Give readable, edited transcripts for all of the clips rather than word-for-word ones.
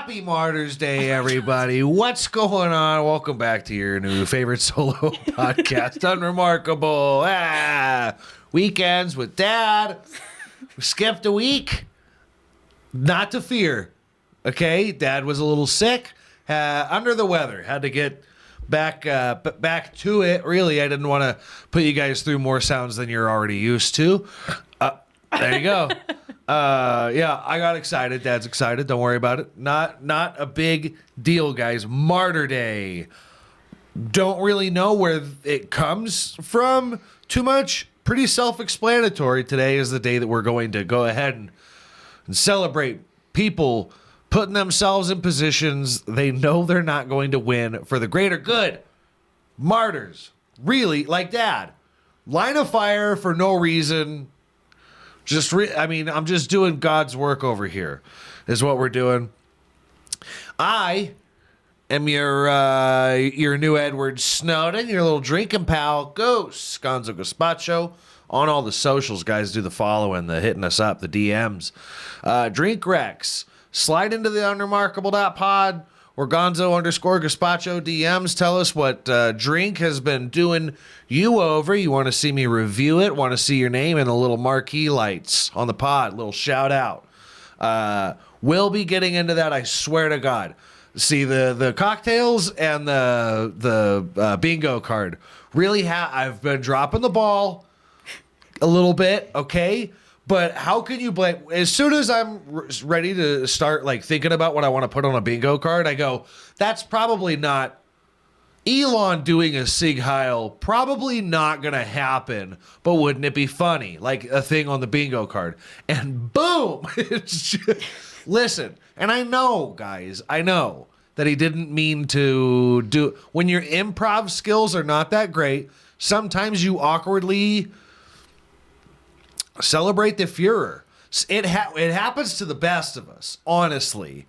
Happy Martyr's Day, everybody. What's going on? Welcome back to your new favorite solo podcast, Unremarkable. Weekends with Dad. We skipped a week. Not to fear. Okay? Dad was a little sick. Under the weather. Had to get back to it. Really, I didn't want to put you guys through more sounds than you're already used to. There you go. Yeah, I got excited. Dad's excited. Don't worry about it. Not a big deal, guys. Martyr Day. Don't really know where it comes from too much. Pretty self-explanatory. Today is the day that we're going to go ahead and celebrate people putting themselves in positions they know they're not going to win for the greater good. Martyrs. Really, like Dad. Line of fire for no reason. I'm just doing God's work over here, is what we're doing. I am your new Edward Snowden, your little drinking pal, Ghost, Gonzo Gazpacho, on all the socials. Guys, do the following, the hitting us up, the DMs. Drink Rex. Slide into the unremarkable.pod or Gonzo_Gazpacho DMs. Tell us what drink has been doing you over. You want to see me review it, want to see your name in the little marquee lights on the pod, little shout out. We'll be getting into that, I swear to God. See, the cocktails and the bingo card. Really, I've been dropping the ball a little bit, okay? But how can you blame? As soon as I'm ready to start thinking about what I want to put on a bingo card, I go, that's probably not Elon doing a Sig Heil. Probably not going to happen, but wouldn't it be funny? Like a thing on the bingo card. And boom! It's just, listen, and I know, guys, I know that he didn't mean to do. When your improv skills are not that great, sometimes you awkwardly celebrate the Führer. It happens to the best of us, honestly.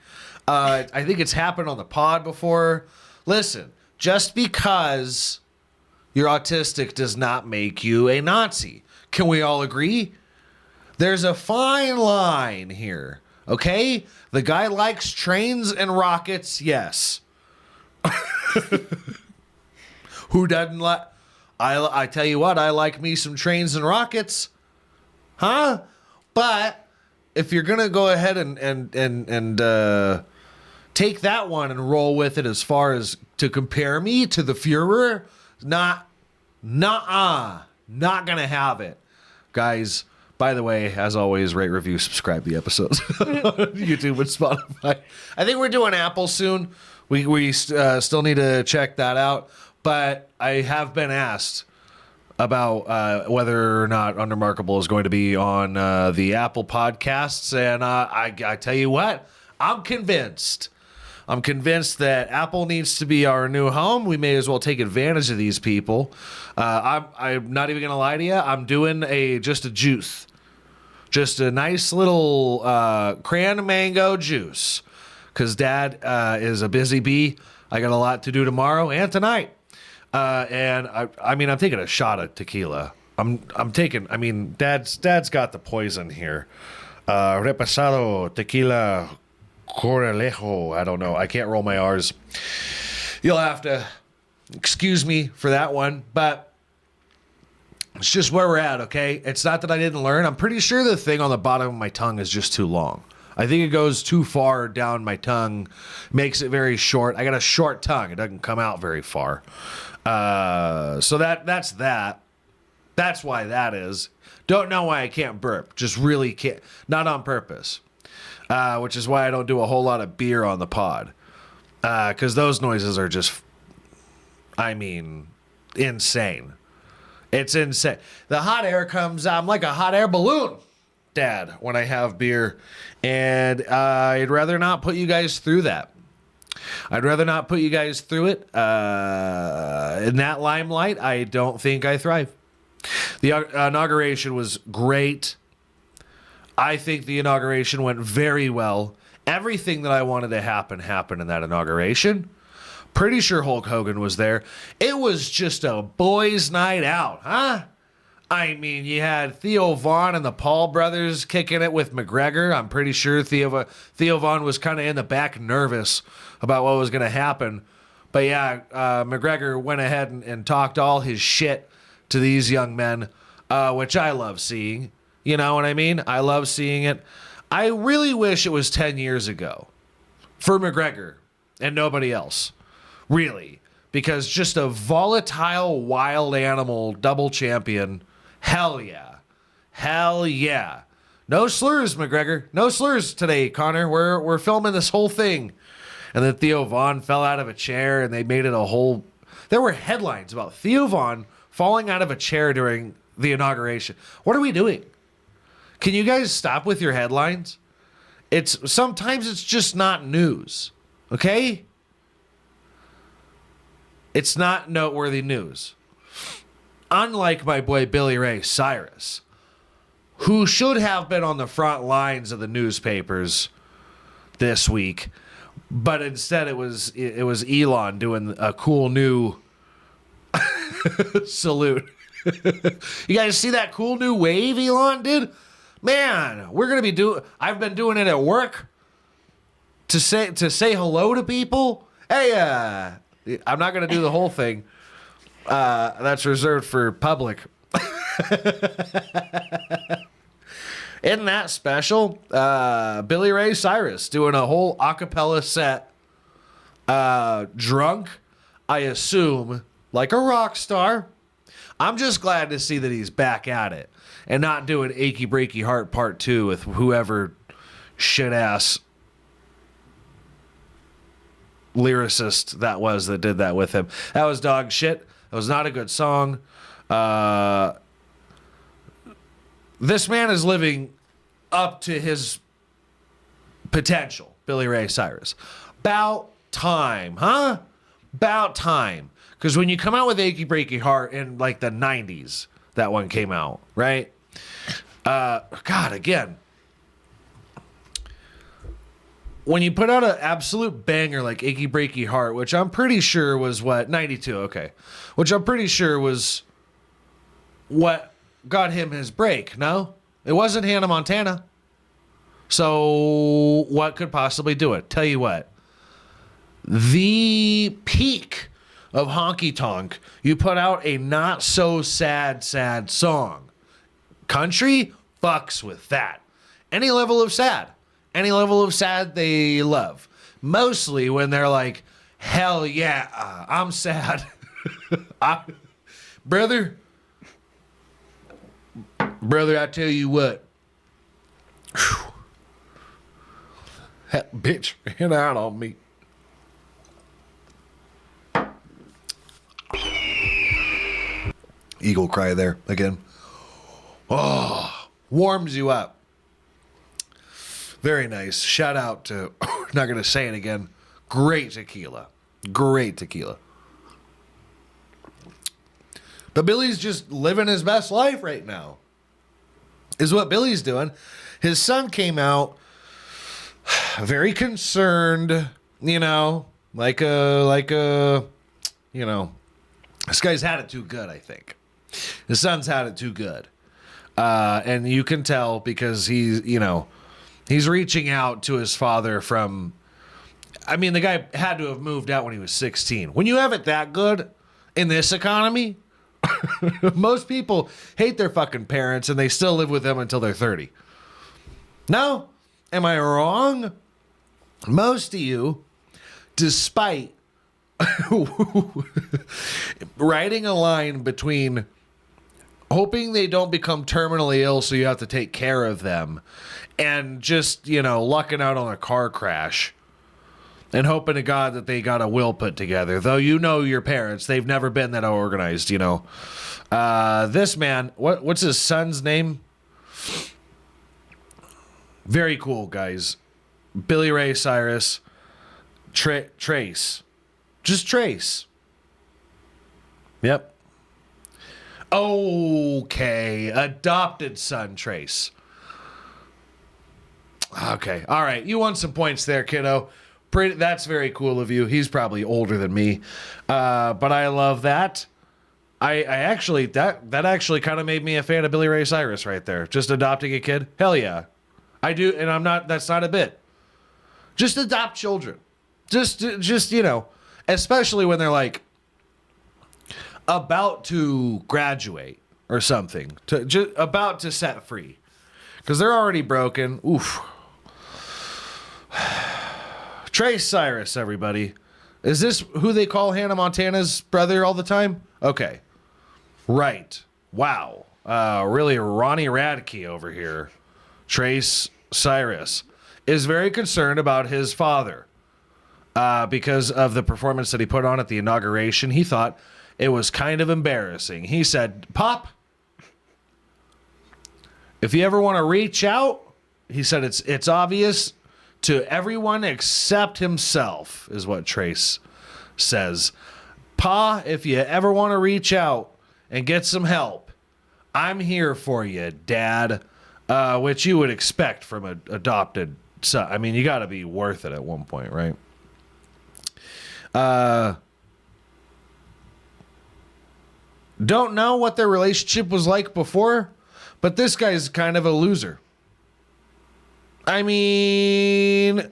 I think it's happened on the pod before. Listen, just because you're autistic does not make you a Nazi. Can we all agree? There's a fine line here, okay? The guy likes trains and rockets, yes. Who doesn't like... I tell you what, I like me some trains and rockets. Huh? But if you're going to go ahead and take that one and roll with it as far as to compare me to the Führer, not going to have it. Guys, by the way, as always, rate, review, subscribe the episodes on YouTube and Spotify. I think we're doing Apple soon. We still need to check that out. But I have been asked about whether or not Unremarkable is going to be on the Apple podcasts. And I tell you what, I'm convinced. I'm convinced that Apple needs to be our new home. We may as well take advantage of these people. I'm not even going to lie to you. I'm doing just a juice. Just a nice little cran mango juice. Because Dad is a busy bee. I got a lot to do tomorrow and tonight. And I'm taking a shot of tequila. Dad's got the poison here. Repasado tequila corralejo. I don't know. I can't roll my R's. You'll have to excuse me for that one, but it's just where we're at, okay? It's not that I didn't learn. I'm pretty sure the thing on the bottom of my tongue is just too long. I think it goes too far down my tongue, makes it very short. I got a short tongue. It doesn't come out very far. So that's that. That's why that is. Don't know why I can't burp. Just really can't. Not on purpose. Which is why I don't do a whole lot of beer on the pod. Because those noises are just, insane. It's insane. The hot air comes out. I'm like a hot air balloon, Dad, when I have beer. And I'd rather not put you guys through that. I'd rather not put you guys through it. In that limelight, I don't think I thrive. The inauguration was great. I think the inauguration went very well. Everything that I wanted to happen happened in that inauguration. Pretty sure Hulk Hogan was there. It was just a boys' night out, huh? I mean, you had Theo Von and the Paul brothers kicking it with McGregor. I'm pretty sure Theo Von was kind of in the back nervous about what was going to happen. But yeah, McGregor went ahead and talked all his shit to these young men, which I love seeing. You know what I mean? I love seeing it. I really wish it was 10 years ago for McGregor and nobody else. Really. Because just a volatile, wild animal double champion. Hell yeah. Hell yeah. No slurs, McGregor. No slurs today, Connor. We're filming this whole thing. And then Theo Von fell out of a chair and they made it a whole... There were headlines about Theo Von falling out of a chair during the inauguration. What are we doing? Can you guys stop with your headlines? Sometimes it's just not news. Okay? It's not noteworthy news. Unlike my boy Billy Ray Cyrus, who should have been on the front lines of the newspapers this week, but instead it was Elon doing a cool new salute. You guys see that cool new wave Elon did? Man, I've been doing it at work to say hello to people. Hey, I'm not going to do the whole thing. That's reserved for public. Isn't that special? Billy Ray Cyrus doing a whole a cappella set. Drunk, I assume, like a rock star. I'm just glad to see that he's back at it and not doing Achy Breaky Heart Part 2 with whoever shit-ass lyricist that did that with him. That was dog shit. That was not a good song. This man is living up to his potential, Billy Ray Cyrus. About time, huh? About time. Because when you come out with Achy Breaky Heart in like the 90s, that one came out, right? God, again. When you put out an absolute banger like Achy Breaky Heart, which I'm pretty sure was 92, okay. Which I'm pretty sure was what got him his break, no? It wasn't Hannah Montana. So what could possibly do it? Tell you what. The peak of Honky Tonk, you put out a not so sad song. Country fucks with that. Any level of sad they love. Mostly when they're like, hell yeah, I'm sad. Brother, I tell you what. Whew. That bitch ran out on me. Eagle cry there again. Oh, warms you up. Very nice. Shout out to, not going to say it again, great tequila. Great tequila. But Billy's just living his best life right now. Is what Billy's doing. His son came out very concerned, you know, like a, you know, this guy's had it too good, I think. His son's had it too good. And you can tell because he's, you know, he's reaching out to his father from, I mean, the guy had to have moved out when he was 16. When you have it that good in this economy, most people hate their fucking parents and they still live with them until they're 30. No? Am I wrong? Most of you, despite writing a line between hoping they don't become terminally ill so you have to take care of them and just, you know, lucking out on a car crash and hoping to God that they got a will put together. Though you know your parents, they've never been that organized, you know. This man, what's his son's name? Very cool, guys. Billy Ray Cyrus. Trace. Just Trace. Yep. Okay. Adopted son, Trace. Okay. All right. You won some points there, kiddo. That's very cool of you. He's probably older than me. But I love that. I actually that actually kind of made me a fan of Billy Ray Cyrus right there. Just adopting a kid. Hell yeah. I do, and I'm not, that's not a bit. Just adopt children. Just especially when they're like about to graduate or something, just about to set free. Because they're already broken. Oof. Trace Cyrus, everybody. Is this who they call Hannah Montana's brother all the time? Okay. Right. Wow. Really Ronnie Radke over here. Trace Cyrus is very concerned about his father because of the performance that he put on at the inauguration. He thought it was kind of embarrassing. He said, Pop, if you ever want to reach out, he said it's obvious to everyone except himself, is what Trace says. Pa, if you ever want to reach out and get some help, I'm here for you, Dad. Which you would expect from an adopted son. I mean, you got to be worth it at one point, right? Don't know what their relationship was like before, but this guy's kind of a loser. I mean,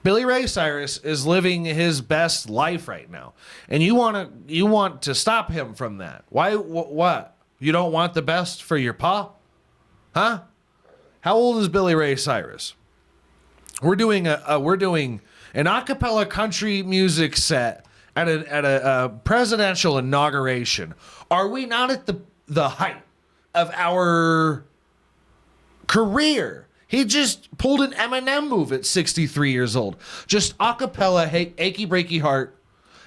Billy Ray Cyrus is living his best life right now, and you want to stop him from that. Why? What? You don't want the best for your pa? Huh? How old is Billy Ray Cyrus? We're doing an a cappella country music set at a presidential inauguration. Are we not at the height of our career? He just pulled an Eminem move at 63 years old. Just a cappella, Achy Breaky Heart,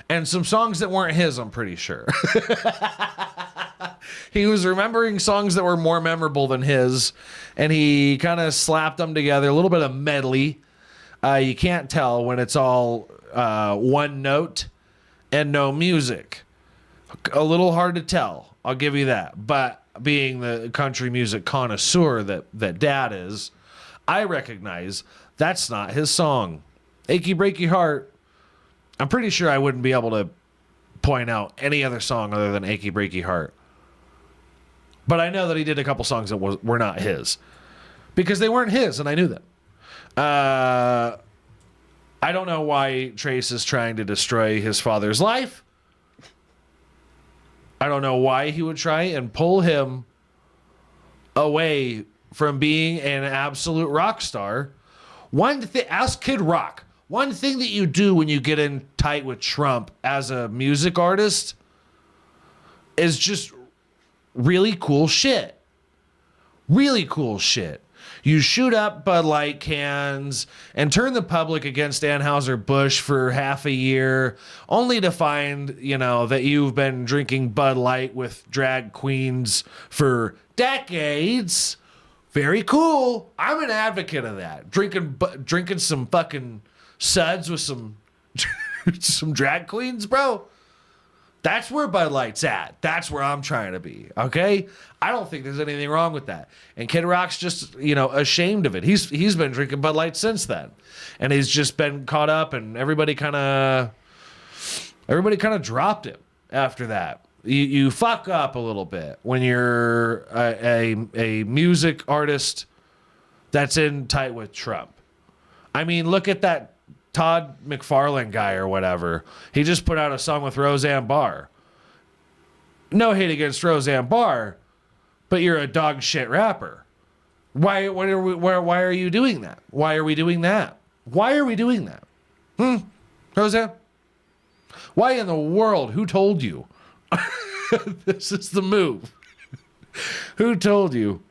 and some songs that weren't his, I'm pretty sure. He was remembering songs that were more memorable than his, and he kind of slapped them together, a little bit of medley. You can't tell when it's all one note and no music. A little hard to tell, I'll give you that. But being the country music connoisseur that Dad is, I recognize that's not his song. Achy Breaky Heart, I'm pretty sure I wouldn't be able to point out any other song other than Achy Breaky Heart. But I know that he did a couple songs that were not his. Because they weren't his, and I knew that. I don't know why Trace is trying to destroy his father's life. I don't know why he would try and pull him away from being an absolute rock star. Ask Kid Rock. One thing that you do when you get in tight with Trump as a music artist is just really cool shit. Really cool shit. You shoot up Bud Light cans and turn the public against Anheuser-Busch for half a year, only to find, that you've been drinking Bud Light with drag queens for decades. Very cool. I'm an advocate of that. Drinking some fucking suds with some drag queens, bro. That's where Bud Light's at. That's where I'm trying to be, okay? I don't think there's anything wrong with that. And Kid Rock's just, ashamed of it. He's been drinking Bud Light since then. And he's just been caught up, and everybody kind of dropped him after that. You fuck up a little bit when you're a music artist that's in tight with Trump. I mean, look at that Todd McFarlane guy or whatever. He just put out a song with Roseanne Barr. No hate against Roseanne Barr, but you're a dog shit rapper. Why are you doing that? Why are we doing that? Why are we doing that? Roseanne? Why in the world? Who told you? This is the move. Who told you?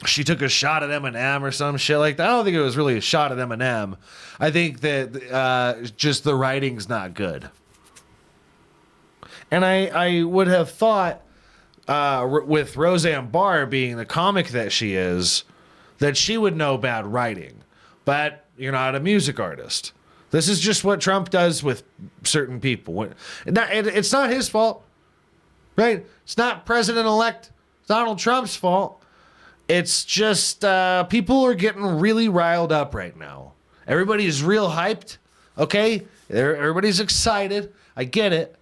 She took a shot at Eminem or some shit like that. I don't think it was really a shot at Eminem. I think that just the writing's not good. And I would have thought with Roseanne Barr being the comic that she is, that she would know bad writing. But you're not a music artist. This is just what Trump does with certain people. It's not his fault, right? It's not President-elect Donald Trump's fault. It's just people are getting really riled up right now. Everybody's real hyped, okay? Everybody's excited. I get it.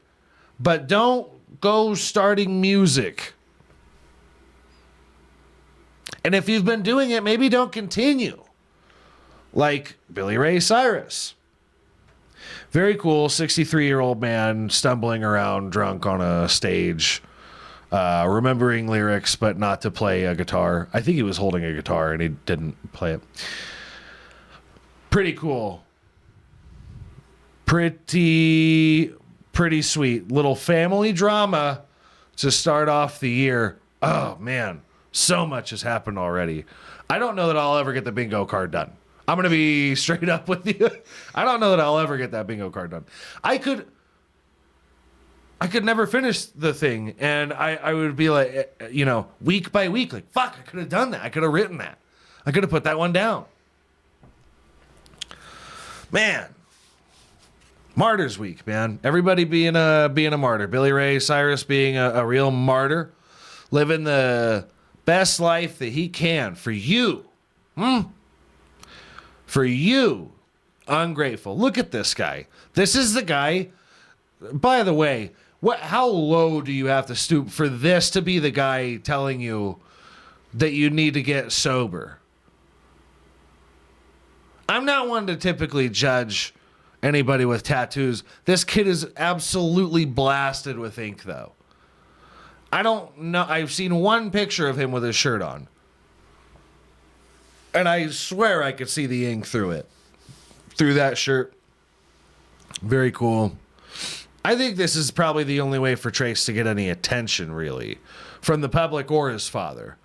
But don't go starting music. And if you've been doing it, maybe don't continue. Like Billy Ray Cyrus. Very cool, 63-year-old man stumbling around drunk on a stage, remembering lyrics, but not to play a guitar. I think he was holding a guitar and he didn't play it. Pretty cool. Pretty sweet. Little family drama to start off the year. Oh, man. So much has happened already. I don't know that I'll ever get the bingo card done. I'm going to be straight up with you. I don't know that I'll ever get that bingo card done. I could never finish the thing, and I would be like, week by week, like, fuck, I could have done that. I could have written that. I could have put that one down. Man. Martyr's week, man. Everybody being a martyr. Billy Ray Cyrus being a real martyr. Living the best life that he can for you. For you, ungrateful. Look at this guy. This is the guy. By the way, how low do you have to stoop for this to be the guy telling you that you need to get sober? I'm not one to typically judge anybody with tattoos. This kid is absolutely blasted with ink, though. I don't know. I've seen one picture of him with his shirt on. And I swear I could see the ink through it. Through that shirt. Very cool. I think this is probably the only way for Trace to get any attention, really, from the public or his father,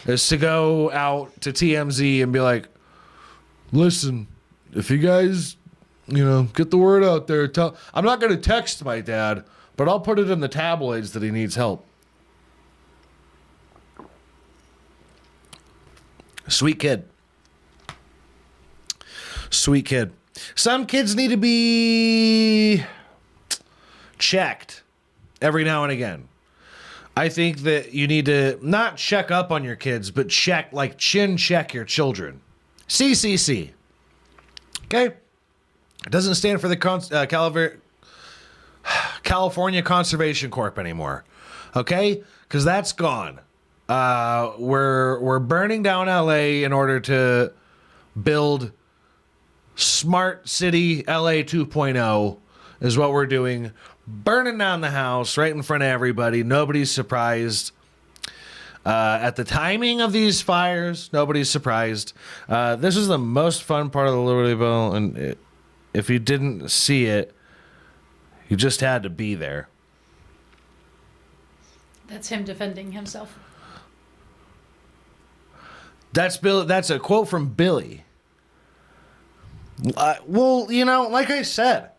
is to go out to TMZ and be like, listen, if you guys, get the word out there. I'm not going to text my dad, but I'll put it in the tabloids that he needs help. Sweet kid. Sweet kid. Some kids need to be checked every now and again. I think that you need to not check up on your kids, but check your children. CCC. Okay? It doesn't stand for the California Conservation Corp anymore. Okay? Because that's gone. We're burning down LA in order to build Smart City LA 2.0 is what we're doing. Burning down the house right in front of everybody. Nobody's surprised. At the timing of these fires, nobody's surprised. This is the most fun part of the Liberty Bell, and if you didn't see it, you just had to be there. That's him defending himself. That's Bill. That's a quote from Billy. Well, like I said,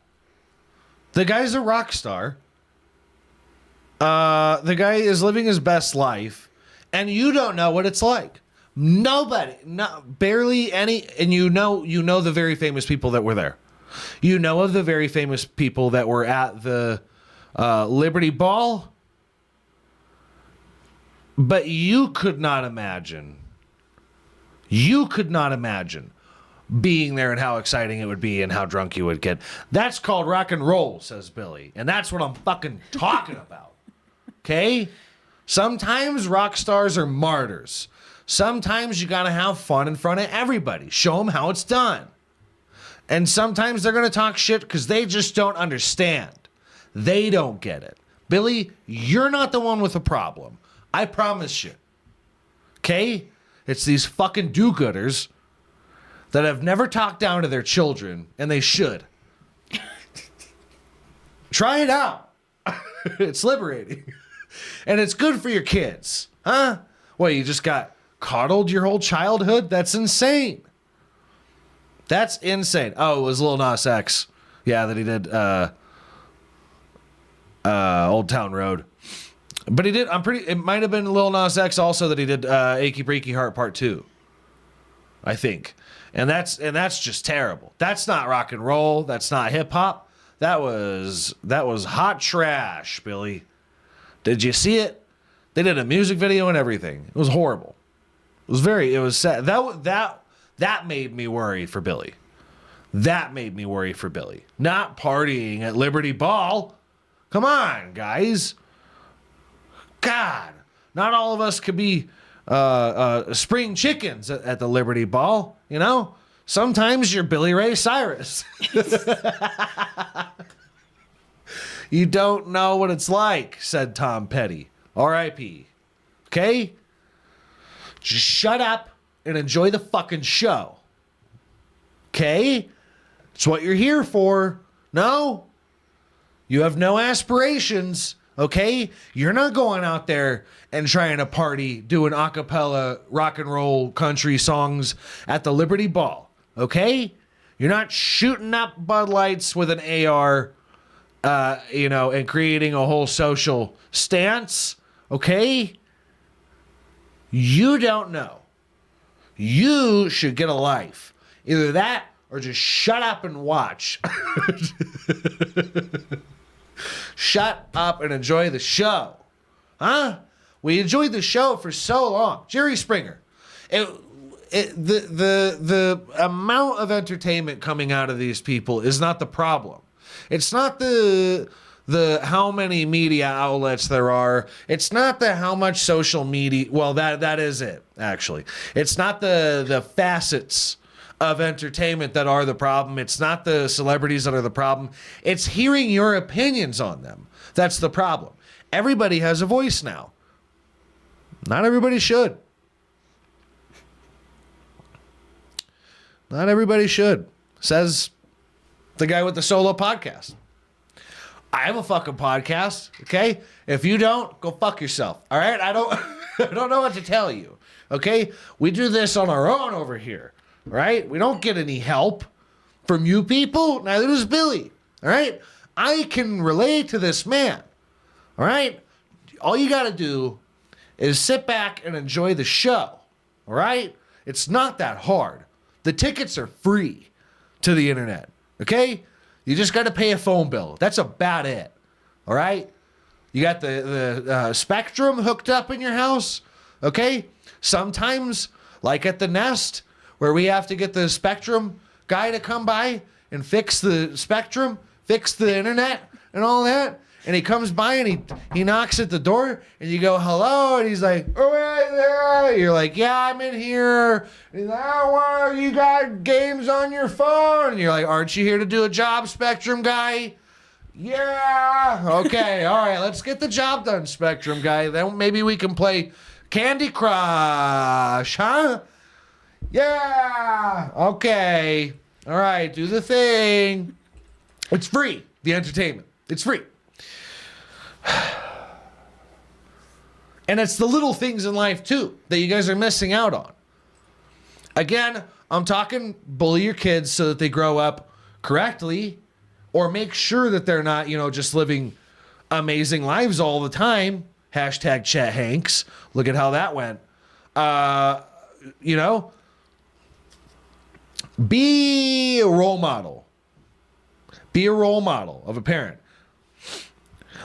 the guy's a rock star. The guy is living his best life, and you don't know what it's like. Nobody, barely any, and you know the very famous people that were there. You know of the very famous people that were at the Liberty Ball, but you could not imagine. You could not imagine being there and how exciting it would be and how drunk you would get. That's called rock and roll, says Billy. And that's what I'm fucking talking about. Okay? Sometimes rock stars are martyrs. Sometimes you gotta have fun in front of everybody. Show them how it's done. And sometimes they're gonna talk shit because they just don't understand. They don't get it. Billy, you're not the one with a problem. I promise you. Okay? It's these fucking do-gooders that have never talked down to their children, and they should. Try it out. It's liberating. And it's good for your kids. Huh? Well, you just got coddled your whole childhood? That's insane. That's insane. Oh, it was Lil Nas X. Yeah, that he did Old Town Road. But he did, it might have been Lil Nas X also that he did Achy Breaky Heart Part 2. I think. And that's just terrible. That's not rock and roll. That's not hip hop. That was hot trash, Billy. Did you see it? They did a music video and everything. It was horrible. It was sad. That made me worry for Billy. That made me worry for Billy. Not partying at Liberty Ball. Come on, guys. God, not all of us could be spring chickens at the Liberty Ball, you know? Sometimes you're Billy Ray Cyrus. You don't know what it's like, said Tom Petty. R.I.P. Okay? Just shut up and enjoy the fucking show. Okay? It's what you're here for. No? You have no aspirations. Okay? You're not going out there and trying to party doing a cappella rock and roll country songs at the Liberty Ball. Okay? You're not shooting up Bud Lights with an AR, and creating a whole social stance. Okay? You don't know. You should get a life. Either that or just shut up and watch. Shut up and enjoy the show. Huh? We enjoyed the show for so long. Jerry Springer. The amount of entertainment coming out of these people is not the problem. It's not the how many media outlets there are. It's not the how much social media. Well, that is it, actually. It's not the facets of entertainment that are the problem. It's not the celebrities that are the problem. It's hearing your opinions on them. That's the problem. Everybody has a voice now. Not everybody should. Not everybody should, says the guy with the solo podcast. I have a fucking podcast, okay? If you don't, go fuck yourself, all right? I don't know what to tell you, okay? We do this on our own over here, right? We don't get any help from you people. Neither does Billy, all right? I can relate to this man, all right? All you got to do is sit back and enjoy the show, all right? It's not that hard. The tickets are free to the internet, okay? You just got to pay a phone bill. That's about it, all right? You got the Spectrum hooked up in your house, okay? Sometimes, like at the Nest, where we have to get the Spectrum guy to come by and fix the Spectrum, fix the internet and all that, and he comes by and he knocks at the door, and you go, hello, and he's like, oh, right there. You're like, yeah, I'm in here. And he's like, oh, well, you got games on your phone. And you're like, aren't you here to do a job, Spectrum guy? Yeah. Okay, all right, let's get the job done, Spectrum guy. Then maybe we can play Candy Crush, huh? Yeah. Okay. All right, do the thing. It's free, the entertainment. It's free. And it's the little things in life, too, that you guys are missing out on. Again, I'm talking bully your kids so that they grow up correctly, or make sure that they're not, just living amazing lives all the time. Hashtag Chet Hanks. Look at how that went. Be a role model. Be a role model of a parent.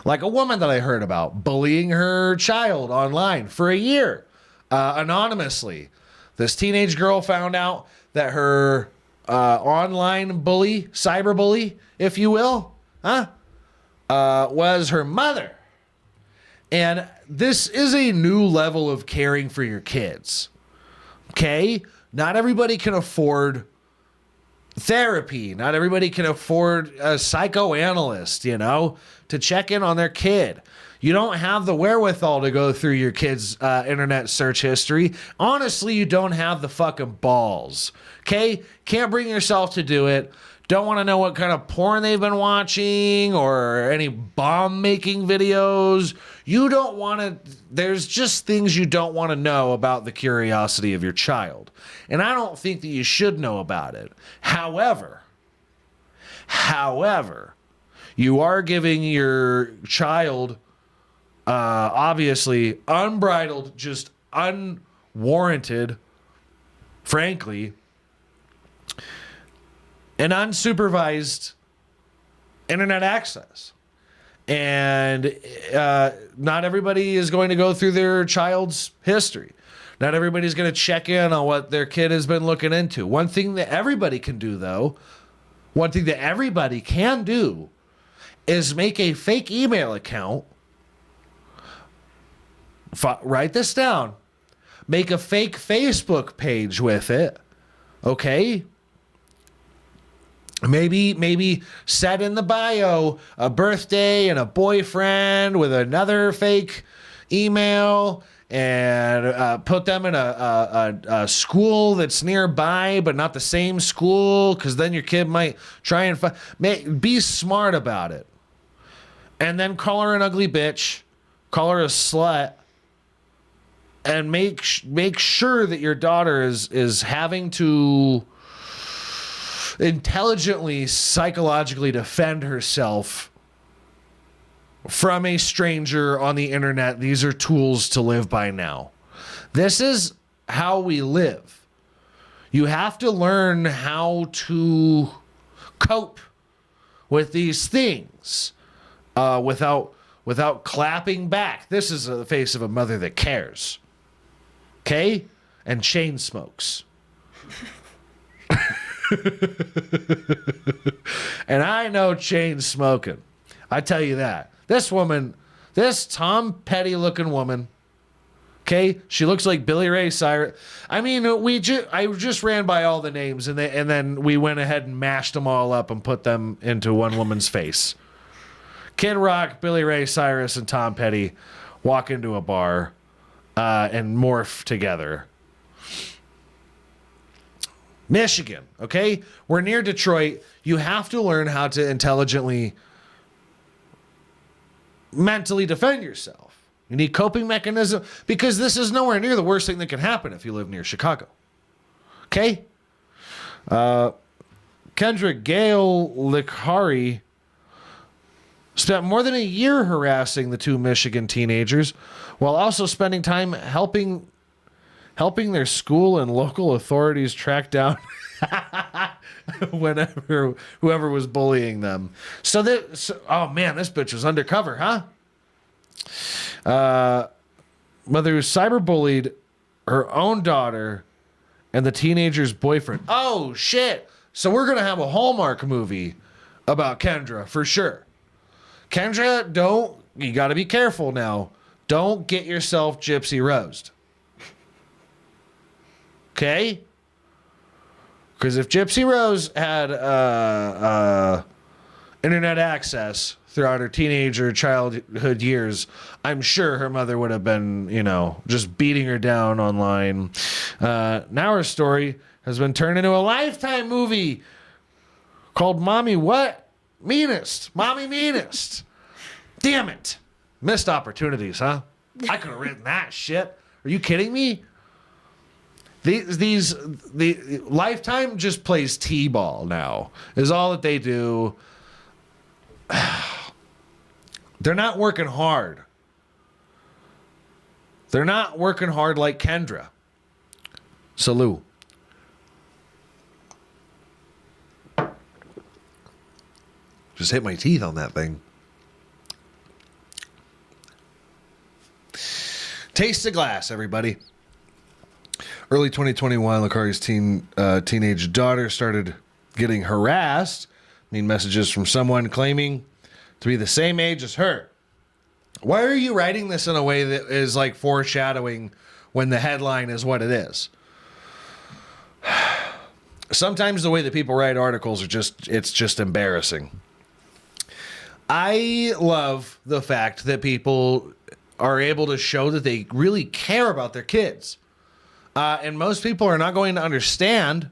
Like a woman that I heard about bullying her child online for a year, anonymously. This teenage girl found out that her online bully, cyberbully, if you will, was her mother. And this is a new level of caring for your kids. Okay? Not everybody can afford therapy. Not everybody can afford a psychoanalyst, to check in on their kid. You don't have the wherewithal to go through your kid's internet search history. Honestly, you don't have the fucking balls. Okay? Can't bring yourself to do it. Don't want to know what kind of porn they've been watching or any bomb making videos. You don't want to, there's just things you don't want to know about the curiosity of your child. And I don't think that you should know about it. However, you are giving your child, obviously, unbridled, just unwarranted, frankly, and unsupervised internet access. And not everybody is going to go through their child's history. Not everybody's going to check in on what their kid has been looking into. One thing that everybody can do, though, is make a fake email account write this down. Make a fake Facebook page with it. Okay? Maybe set in the bio a birthday and a boyfriend with another fake email, and put them in a school that's nearby, but not the same school, because then your kid might try and be smart about it. And then call her an ugly bitch, call her a slut, and make sure that your daughter is having to intelligently, psychologically defend herself from a stranger on the internet. These are tools to live by now. This is how we live. You have to learn how to cope with these things without clapping back. This is the face of a mother that cares. Okay? And chain smokes. And I know chain smoking. I tell you that. This woman, this Tom Petty looking woman, okay, she looks like Billy Ray Cyrus. I mean, I just ran by all the names, and then we went ahead and mashed them all up and put them into one woman's face. Kid Rock, Billy Ray Cyrus, and Tom Petty walk into a bar and morph together. Michigan, okay? We're near Detroit. You have to learn how to intelligently, mentally defend yourself. You need coping mechanism, because this is nowhere near the worst thing that can happen if you live near Chicago. Okay? Kendra Gale Likhari spent more than a year harassing the two Michigan teenagers, while also spending time helping their school and local authorities track down whoever was bullying them. Oh man, this bitch was undercover, huh? Mother who cyberbullied her own daughter and the teenager's boyfriend. Oh shit! So we're gonna have a Hallmark movie about Kendra for sure. Kendra, you got to be careful now. Don't get yourself Gypsy Rosed. Okay? Because if Gypsy Rose had internet access throughout her teenager childhood years, I'm sure her mother would have been, just beating her down online. Now her story has been turned into a Lifetime movie called Mommy What? Meanest. Mommy Meanest. Damn it. Missed opportunities, huh? I could have written that shit. Are you kidding me? The Lifetime just plays T-ball now, is all that they do. They're not working hard. They're not working hard like Kendra. Salute. Just hit my teeth on that thing. Taste the glass, everybody. Early 2021, Licari's teenage daughter started getting harassed. Messages from someone claiming to be the same age as her. Why are you writing this in a way that is like foreshadowing when the headline is what it is? Sometimes the way that people write articles it's just embarrassing. I love the fact that people are able to show that they really care about their kids. And most people are not going to understand.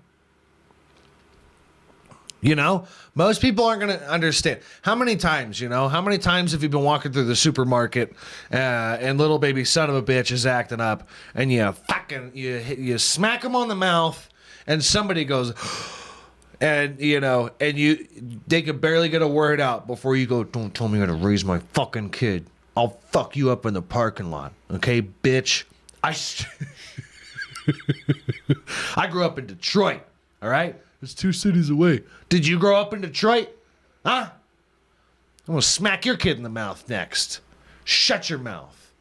Most people aren't going to understand. How many times have you been walking through the supermarket and little baby son of a bitch is acting up, and you smack him on the mouth, and somebody goes, and they could barely get a word out before you go, don't tell me how to raise my fucking kid. I'll fuck you up in the parking lot. Okay, bitch. I grew up in Detroit. All right? It's 2 cities away. Did you grow up in Detroit? Huh? I'm going to smack your kid in the mouth next. Shut your mouth.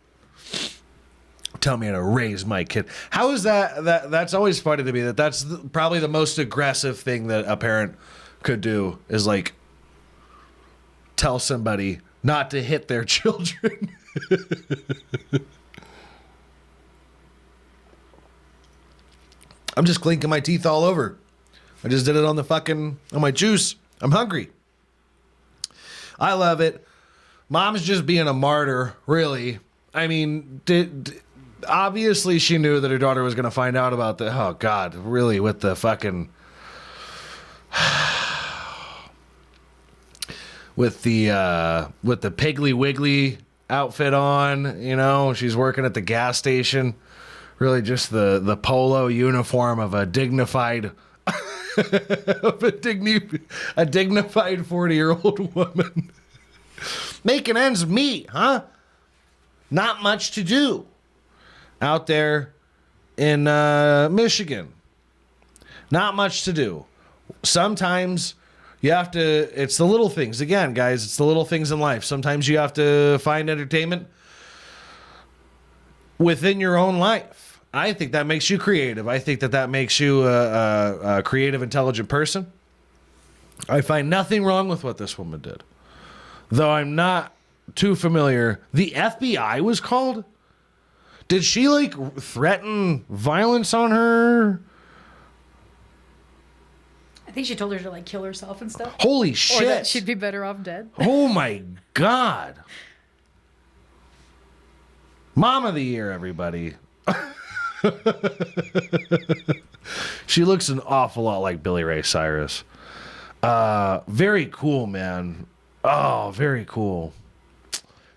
Tell me how to raise my kid. How is that? That's always funny to me. That's probably the most aggressive thing that a parent could do is like tell somebody not to hit their children. I'm just clinking my teeth all over. I just did it on my juice. I'm hungry. I love it. Mom's just being a martyr, really. I mean, obviously she knew that her daughter was going to find out about the, oh God, really, with the fucking, with the Piggly Wiggly outfit on, you know, she's working at the gas station. Really just the polo uniform of a dignified, of a dignified 40-year-old woman. Making ends meet, huh? Not much to do out there in Michigan. Not much to do. Sometimes you have to, it's the little things. Again, guys, it's the little things in life. Sometimes you have to find entertainment within your own life. I think that makes you creative. I think that makes you a creative, intelligent person. I find nothing wrong with what this woman did. Though I'm not too familiar. The FBI was called? Did she, like, threaten violence on her? I think she told her to, like, kill herself and stuff. Holy shit. Or that she'd be better off dead. Oh, my God. Mom of the year, everybody. She looks an awful lot like Billy Ray Cyrus. Very cool, man. Oh, very cool.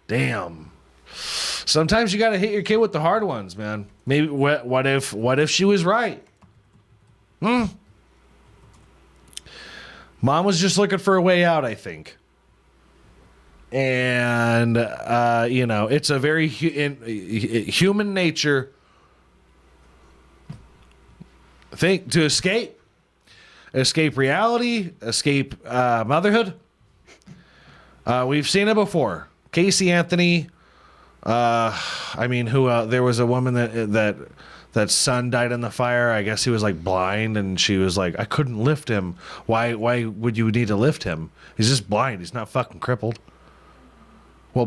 Damn. Sometimes you got to hit your kid with the hard ones, man. Maybe what if she was right? Mom was just looking for a way out, I think. And you know, it's a very human nature thing to escape reality, escape motherhood. We've seen it before. Casey Anthony. I mean, there was a woman that son died in the fire. I guess he was like blind, and she was like, I couldn't lift him. Why would you need to lift him? He's just blind. He's not fucking crippled. Well,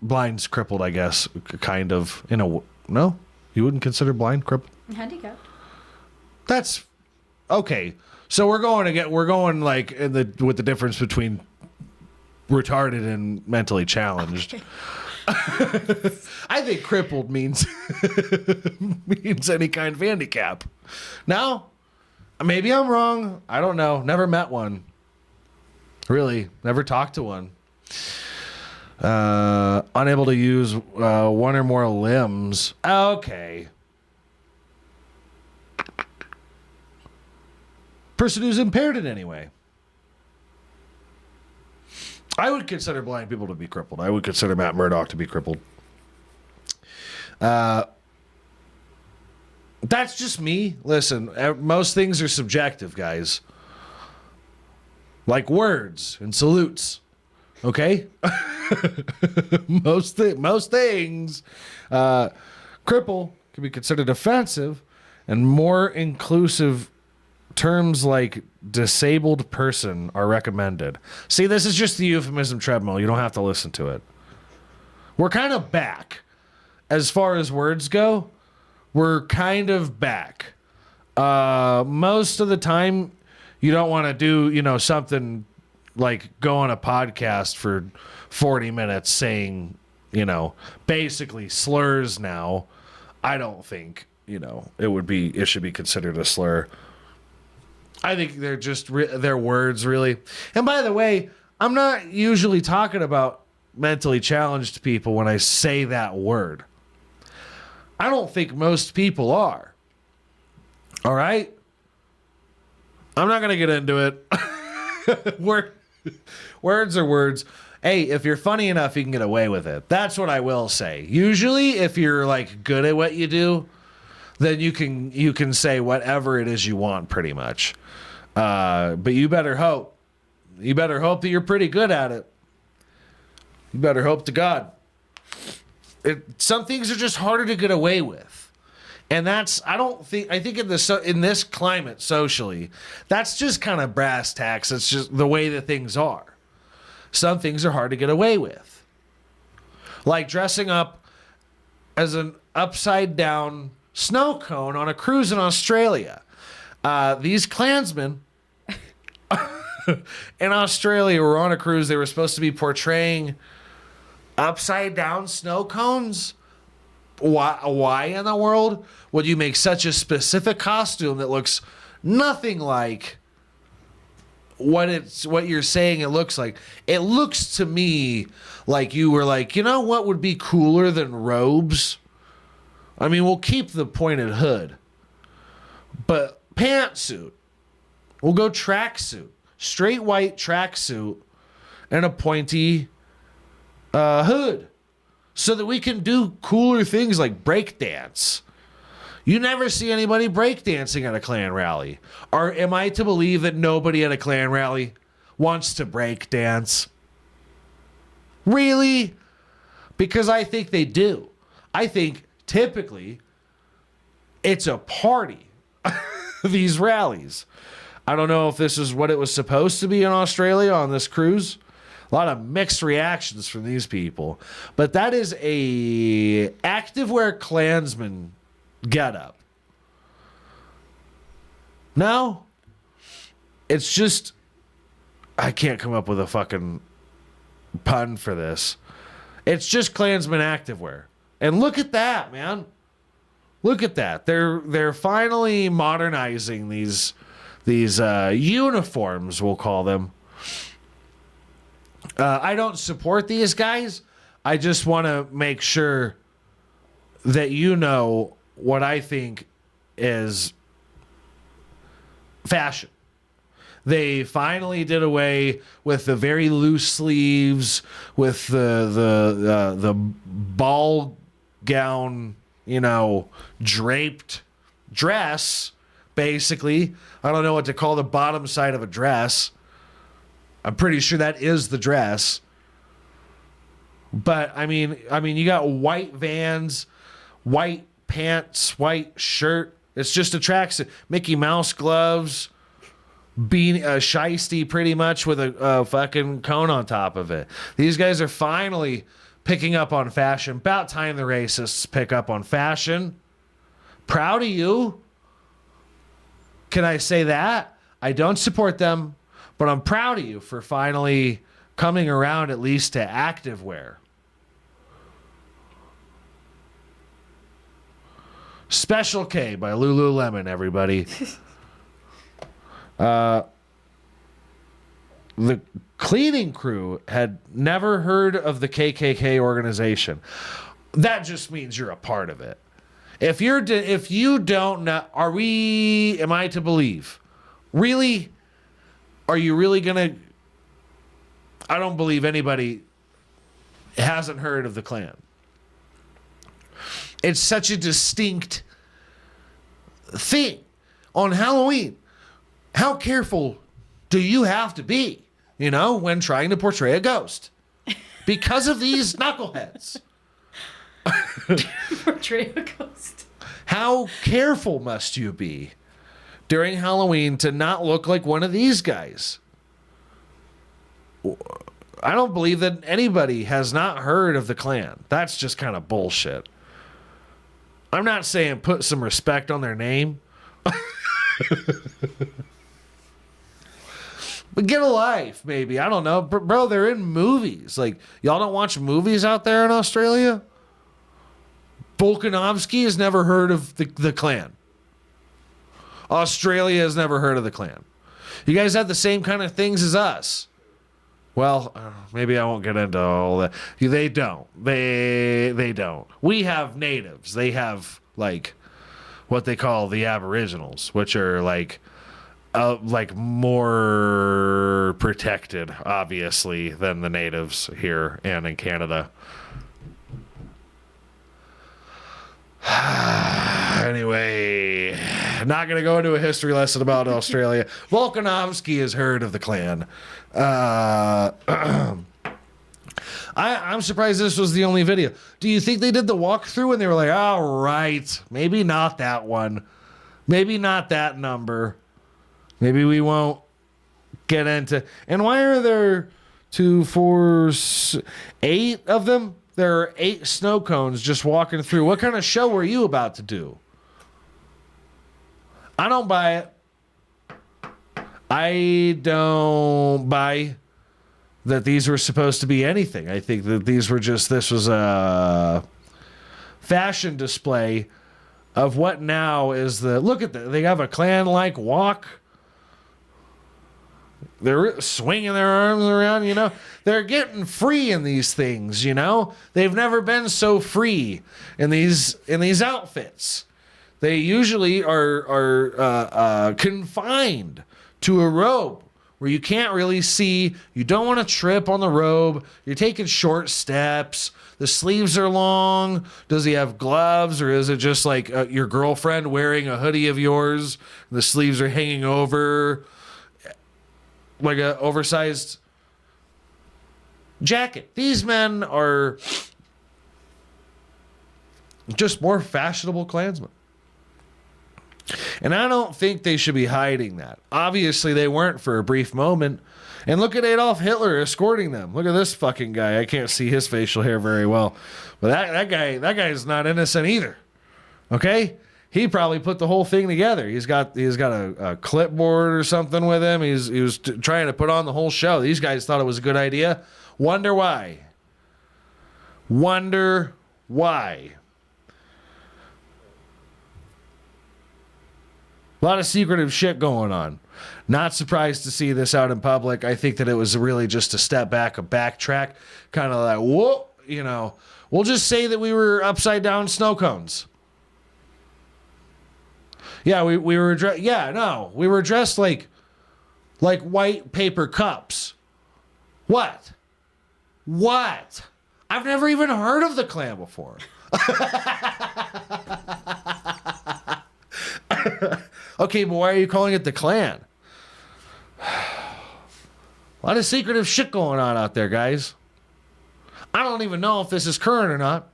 blind's crippled, I guess, kind of. No, you wouldn't consider blind crippled. Handicapped. That's okay. So we're going like with the difference between retarded and mentally challenged. Okay. I think crippled means any kind of handicap. Now, maybe I'm wrong. I don't know. Never met one. Really, never talked to one. Unable to use one or more limbs. Okay. Person who's impaired in any way. I would consider blind people to be crippled. I would consider Matt Murdock to be crippled. That's just me. Listen, most things are subjective, guys. Like words and salutes. Okay? Most things. Cripple can be considered offensive, and more inclusive terms like disabled person are recommended. See, this is just the euphemism treadmill. You don't have to listen to it. We're kind of back. As far as words go, we're kind of back. Most of the time, you don't want to do, something like go on a podcast for 40 minutes saying, basically slurs now. I don't think, it should be considered a slur. I think they're just they're words, really. And by the way, I'm not usually talking about mentally challenged people when I say that word. I don't think most people are. All right? I'm not going to get into it. Words are words. Hey, if you're funny enough, you can get away with it. That's what I will say. Usually, if you're like good at what you do, then you can say whatever it is you want, pretty much. But you better hope. You better hope that you're pretty good at it. You better hope to God. Some things are just harder to get away with. And I think in this climate socially, that's just kind of brass tacks. It's just the way that things are. Some things are hard to get away with. Like dressing up as an upside down snow cone on a cruise in Australia. These Klansmen in Australia were on a cruise. They were supposed to be portraying upside down snow cones. Why in the world would you make such a specific costume that looks nothing like what you're saying it looks like? It looks to me like you were like, you know what would be cooler than robes? I mean, we'll keep the pointed hood, but pantsuit. We'll go tracksuit, straight white tracksuit, and a pointy hood, so that we can do cooler things like breakdance. You never see anybody breakdancing at a Klan rally. Or am I to believe that nobody at a Klan rally wants to breakdance? Really? Because I think they do. I think typically it's a party, these rallies. I don't know if this is what it was supposed to be in Australia on this cruise. A lot of mixed reactions from these people. But that is a activewear Klansman getup. No, it's just, I can't come up with a fucking pun for this. It's just Klansman activewear. And look at that, man. Look at that. They're finally modernizing these uniforms, we'll call them. I don't support these guys. I just want to make sure that you know what I think is fashion. They finally did away with the very loose sleeves, with the ball gown, draped dress. Basically, I don't know what to call the bottom side of a dress. I'm pretty sure that is the dress. But I mean, you got white Vans, white pants, white shirt. It's just a tracksuit. Mickey Mouse gloves, being a shiesty pretty much with a fucking cone on top of it. These guys are finally picking up on fashion. About time the racists pick up on fashion. Proud of you. Can I say that? I don't support them, but I'm proud of you for finally coming around at least to activewear. Special K by Lululemon, everybody. The cleaning crew had never heard of the KKK organization. That just means you're a part of it. If you don't know, am I to believe? Really? Are you really gonna? I don't believe anybody hasn't heard of the Klan. It's such a distinct thing. On Halloween, how careful do you have to be, when trying to portray a ghost? Because of these knuckleheads. Portray a ghost. How careful must you be during Halloween to not look like one of these guys? I don't believe that anybody has not heard of the Klan. That's just kind of bullshit. I'm not saying put some respect on their name. But get a life, maybe. I don't know. Bro, they're in movies. Like, y'all don't watch movies out there in Australia? Volkanovski has never heard of the Klan. Australia has never heard of the Klan. You guys have the same kind of things as us. Well, maybe I won't get into all that. They don't. They don't. We have natives. They have, like, what they call the Aboriginals, which are, like more protected, obviously, than the natives here and in Canada. Anyway, not going to go into a history lesson about Australia. Volkanovski has heard of the Klan. I'm surprised this was the only video. Do you think they did the walkthrough and they were like, all right, maybe not that one. Maybe not that number. Maybe we won't get into... And why are there 2, 4, 8 of them? There are 8 snow cones just walking through. What kind of show were you about to do? I don't buy it. I don't buy that these were supposed to be anything. I think that this was a fashion display of what now is look at that. They have a Klan-like walk. They're swinging their arms around, They're getting free in these things, They've never been so free in these outfits. They usually are confined to a robe where you can't really see. You don't want to trip on the robe. You're taking short steps. The sleeves are long. Does he have gloves, or is it just like your girlfriend wearing a hoodie of yours? The sleeves are hanging over like an oversized jacket. These men are just more fashionable Klansmen. And I don't think they should be hiding that. Obviously, they weren't for a brief moment. And look at Adolf Hitler escorting them. Look at this fucking guy. I can't see his facial hair very well. But that guy is not innocent either. Okay? He probably put the whole thing together. He's got a clipboard or something with him. He was trying to put on the whole show. These guys thought it was a good idea. Wonder why. Wonder why. A lot of secretive shit going on. Not surprised to see this out in public. I think that it was really just a step back, a backtrack, kind of like, whoa, we'll just say that we were upside down snow cones. Yeah, we were we were dressed like white paper cups. What? I've never even heard of the Klan before. Okay, but why are you calling it the Klan? A lot of secretive shit going on out there, guys. I don't even know if this is current or not,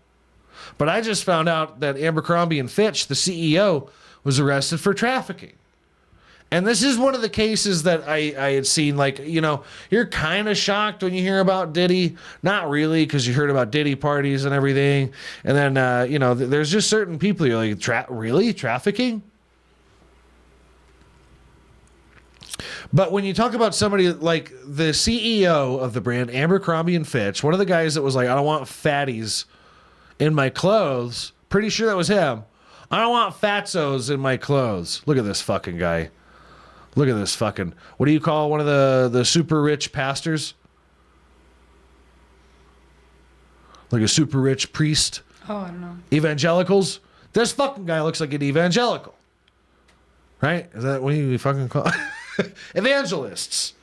but I just found out that Abercrombie and Fitch, the CEO, was arrested for trafficking. And this is one of the cases that I had seen, you're kind of shocked when you hear about Diddy. Not really, because you heard about Diddy parties and everything. And then, there's just certain people you're like, really? Trafficking? But when you talk about somebody like the CEO of the brand, Abercrombie and Fitch, one of the guys that was like, I don't want fatties in my clothes. Pretty sure that was him. I don't want fatzos in my clothes. Look at this fucking guy. Look at this fucking, what do you call one of the super rich pastors? Like a super rich priest? Oh, I don't know. Evangelicals? This fucking guy looks like an evangelical. Right? Is that what you fucking call evangelists?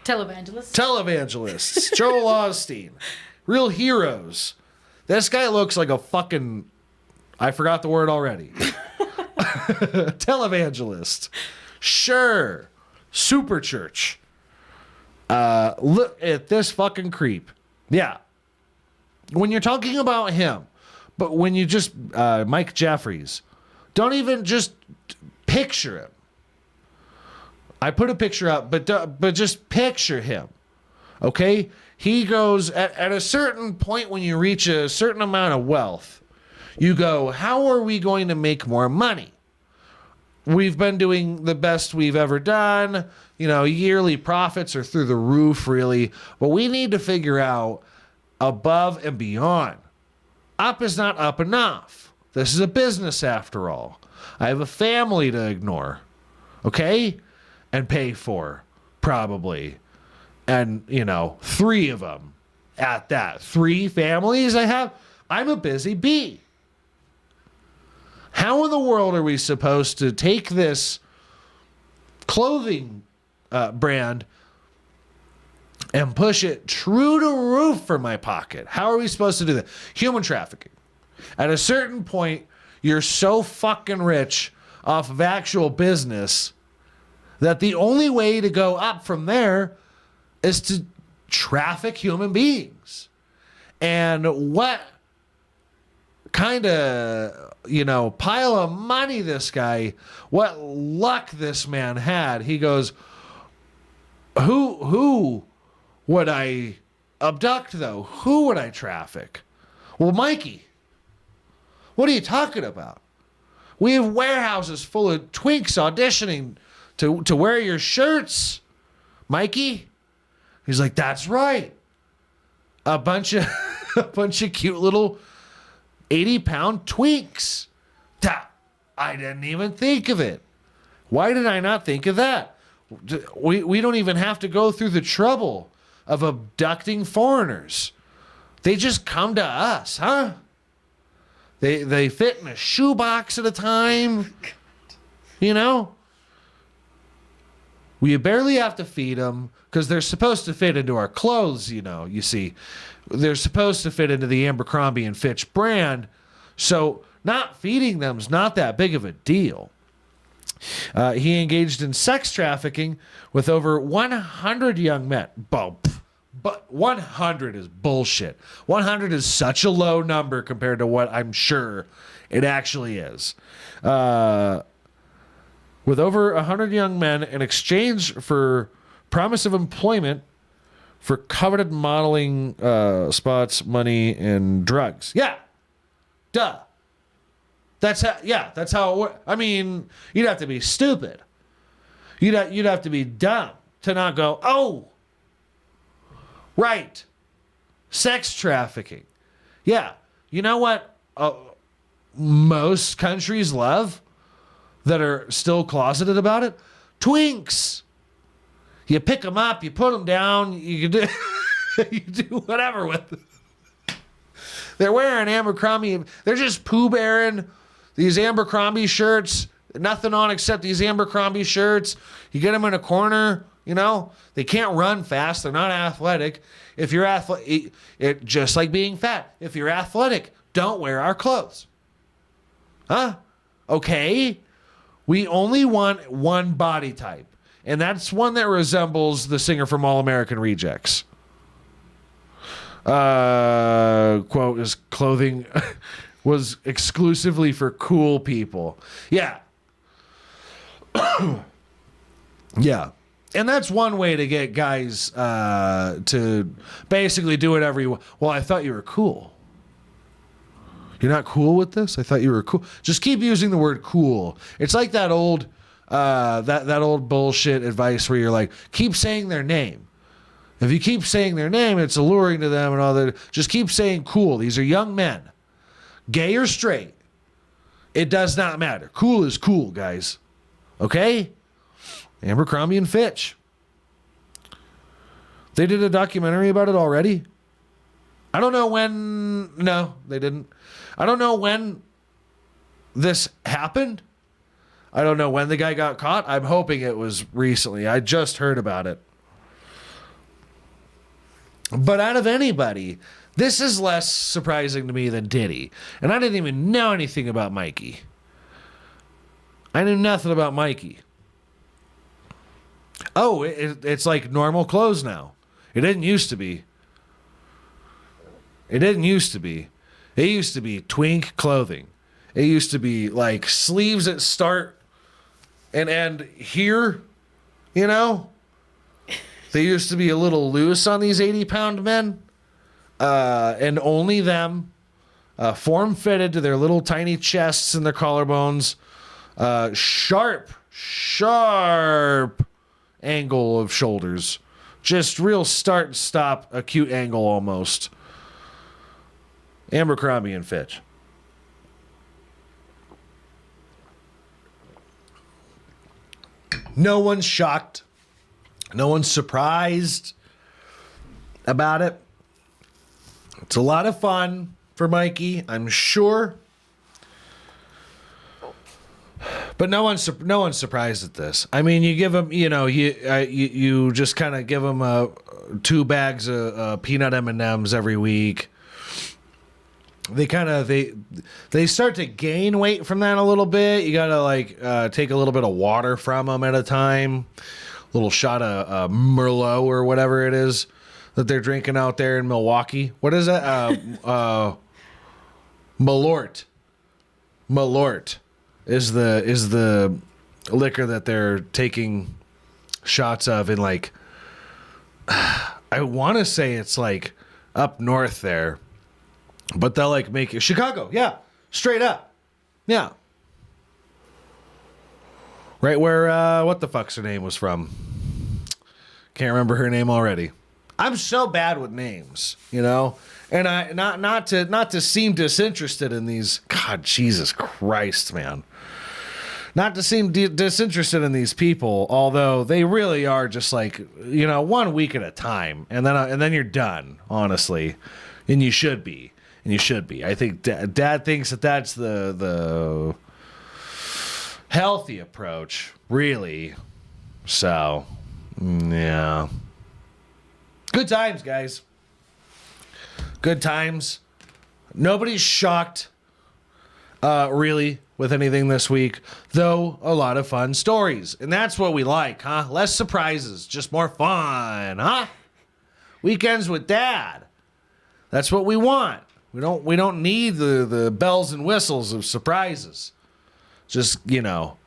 Televangelists. Joel Osteen. Real heroes. This guy looks like a fucking, I forgot the word already. Televangelist. Sure. Super church. Look at this fucking creep. Yeah. When you're talking about him, but when you just, Mike Jeffries, don't even just picture him. I put a picture up, but just picture him. Okay? He goes, at a certain point when you reach a certain amount of wealth, you go, how are we going to make more money? We've been doing the best we've ever done. Yearly profits are through the roof, really. But we need to figure out above and beyond. Up is not up enough. This is a business after all. I have a family to ignore. Okay? And pay for, probably. And, 3 of them at that. 3 families I have. I'm a busy bee. How in the world are we supposed to take this clothing brand and push it true to roof for my pocket? How are we supposed to do that? Human trafficking. At a certain point, you're so fucking rich off of actual business that the only way to go up from there is to traffic human beings. And what kind of, pile of money this guy, what luck this man had. He goes, who would I abduct though? Who would I traffic? Well, Mikey. What are you talking about? We have warehouses full of twinks auditioning to wear your shirts, Mikey. He's like, that's right. A bunch of cute little 80-pound twinks. I didn't even think of it. Why did I not think of that? We don't even have to go through the trouble of abducting foreigners. They just come to us, huh? They fit in a shoebox at a time. You know? We barely have to feed them because they're supposed to fit into our clothes, you see. They're supposed to fit into the Abercrombie and Fitch brand. So not feeding them is not that big of a deal. He engaged in sex trafficking with over 100 young men. But 100 is bullshit. 100 is such a low number compared to what I'm sure it actually is. With over 100 young men in exchange for promise of employment for coveted modeling spots, money, and drugs. Yeah. Duh. That's how it works. I mean, you'd have to be stupid. You'd have to be dumb to not go, oh, right. Sex trafficking. Yeah. You know what most countries love that are still closeted about it? Twinks. You pick them up, you put them down, you do, you do whatever with them. They're wearing Abercrombie. They're just Pooh Bearing these Abercrombie shirts. Nothing on except these Abercrombie shirts. You get them in a corner, They can't run fast. They're not athletic. If you're athletic, just like being fat. If you're athletic, don't wear our clothes. Huh? Okay. We only want one body type. And that's one that resembles the singer from All American Rejects. Quote, his clothing was exclusively for cool people. Yeah. Yeah. And that's one way to get guys to basically do whatever you want. Well, I thought you were cool. You're not cool with this? I thought you were cool. Just keep using the word cool. It's like that old that old bullshit advice where you're like, keep saying their name. If you keep saying their name, it's alluring to them and all that. Just keep saying cool. These are young men. Gay or straight. It does not matter. Cool is cool, guys. Okay? Abercrombie and Fitch. They did a documentary about it already. I don't know when. No, they didn't. I don't know when this happened. I don't know when the guy got caught. I'm hoping it was recently. I just heard about it. But out of anybody, this is less surprising to me than Diddy. And I didn't even know anything about Mikey. I knew nothing about Mikey. Oh, it's like normal clothes now. It didn't used to be. It didn't used to be. It used to be twink clothing. It used to be like sleeves that start and end here, They used to be a little loose on these 80-pound men. And only them, form-fitted to their little tiny chests and their collarbones. Sharp angle of shoulders. Just real start and stop, acute angle almost. Abercrombie and Fitch. No one's shocked. No one's surprised about it. It's a lot of fun for Mikey, I'm sure. But no one's surprised at this. I mean, you give him, you just kind of give him 2 bags of peanut M&Ms every week. They start to gain weight from that a little bit. You gotta take a little bit of water from them at a time. A little shot of Merlot or whatever it is that they're drinking out there in Milwaukee. What is that? Malort. Malort is the liquor that they're taking shots of in I want to say it's up north there, but they'll make it Chicago. Yeah, straight up. Yeah. Right where, what the fuck's her name was from. Can't remember her name already. I'm so bad with names, you know? And I not to seem disinterested in these. God, Jesus Christ, man. Not to seem disinterested in these people, although they really are just like, you know, 1 week at a time, and then you're done, honestly, and you should be, I think Dad thinks that's the healthy approach, really. So, yeah, good times, guys. Good times. Nobody's shocked, really, with anything this week, though a lot of fun stories. And that's what we like, huh? Less surprises, just more fun, huh? Weekends with Dad. That's what we want. We don't need the bells and whistles of surprises. Just, you know,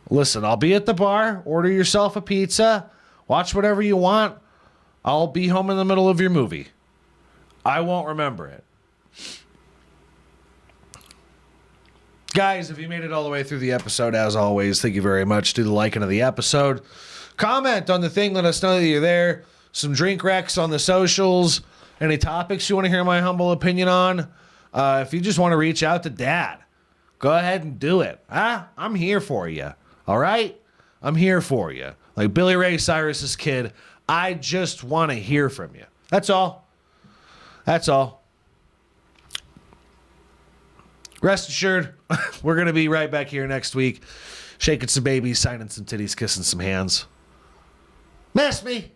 listen, I'll be at the bar, order yourself a pizza, watch whatever you want. I'll be home in the middle of your movie. I won't remember it. Guys, if you made it all the way through the episode, as always, thank you very much. Do the liking of the episode. Comment on the thing. Let us know that you're there. Some drink wrecks on the socials. Any topics you want to hear my humble opinion on. If you just want to reach out to Dad, go ahead and do it. I'm here for you. All right? I'm here for you. Like Billy Ray Cyrus's kid, I just want to hear from you. That's all. That's all. Rest assured, we're going to be right back here next week, shaking some babies, signing some titties, kissing some hands. Miss me?